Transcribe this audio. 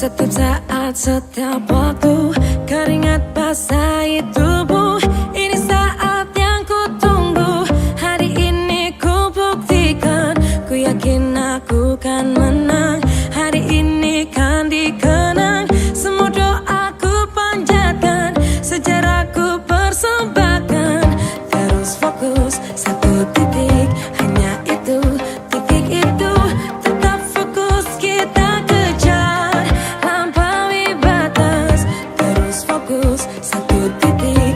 Setiap saat, setiap waktu, keringat basahi tubuh. Ini saat yang ku tunggu. Hari ini ku buktikan, ku yakin aku kan menang. Hari ini kan dikenang, semua doa ku panjatkan, sejarah ku persembahkan. Terus fokus, satu titik, hanya itu, titik itu. Tetap fokus, kita kejar, lampaui batas. Terus fokus, satu titik,